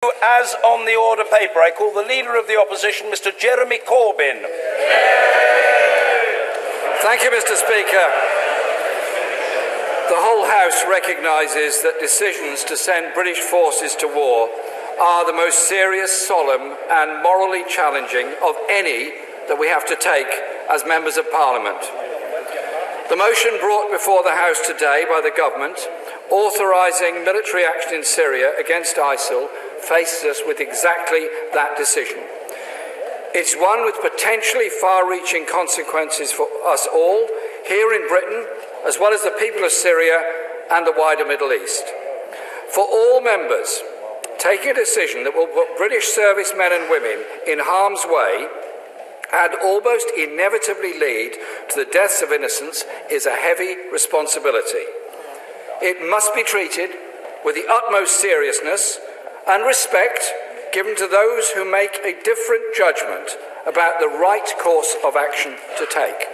As on the order paper, I call the Leader of the Opposition, Mr Jeremy Corbyn. Thank you, Mr Speaker. The whole House recognises that decisions to send British forces to war are the most serious, solemn and morally challenging of any that we have to take as Members of Parliament. The motion brought before the House today by the Government authorising military action in Syria against ISIL faces us with exactly that decision. It's one with potentially far-reaching consequences for us all, here in Britain, as well as the people of Syria and the wider Middle East. For all members, taking a decision that will put British servicemen and women in harm's way and almost inevitably lead to the deaths of innocents is a heavy responsibility. It must be treated with the utmost seriousness and respect given to those who make a different judgment about the right course of action to take.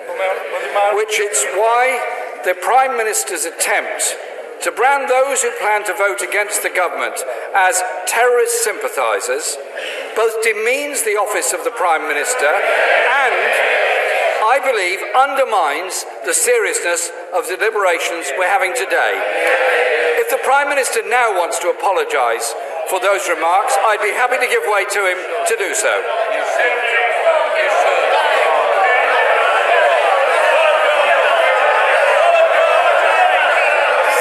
Which is why the Prime Minister's attempt to brand those who plan to vote against the government as terrorist sympathizers both demeans the office of the Prime Minister and, I believe, undermines the seriousness of the deliberations we're having today. If the Prime Minister now wants to apologise for those remarks, I'd be happy to give way to him to do so.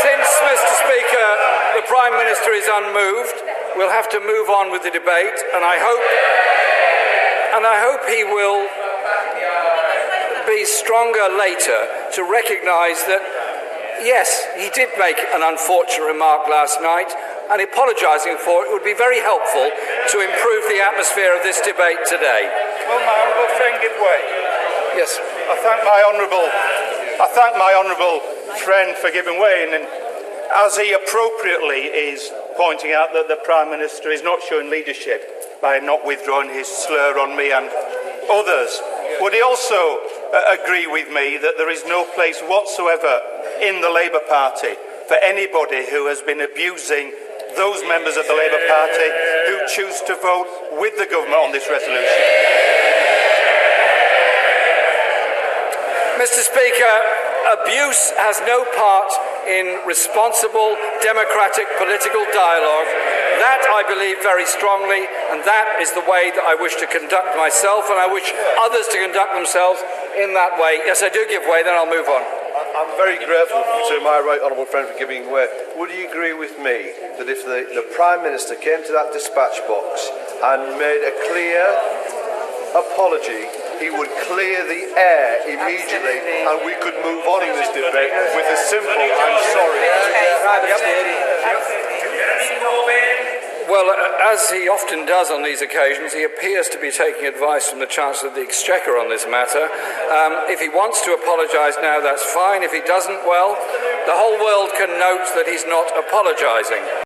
Since, Mr Speaker, the Prime Minister is unmoved, we'll have to move on with the debate, and I hope he will be stronger later to recognise that, yes, he did make an unfortunate remark last night, and apologising for it would be very helpful to improve the atmosphere of this debate today. Will my honourable friend give way? Yes. I thank my honourable friend for giving way, and as he appropriately is pointing out that the Prime Minister is not showing leadership by not withdrawing his slur on me and others, would he also agree with me that there is no place whatsoever in the Labour Party for anybody who has been abusing those members of the Labour Party who choose to vote with the government on this resolution? Mr Speaker, abuse has no part in responsible democratic political dialogue. That I believe very strongly, and that is the way that I wish to conduct myself, and I wish others to conduct themselves in that way. Yes, I do give way, then I'll move on. I'm very grateful to my right honourable friend for giving way. Would you agree with me that if the Prime Minister came to that dispatch box and made a clear apology, he would clear the air immediately and we could move on in this debate with a simple "I'm sorry"? Well, as he often does on these occasions, he appears to be taking advice from the Chancellor of the Exchequer on this matter. If he wants to apologise now, that's fine. If he doesn't, well, the whole world can note that he's not apologising.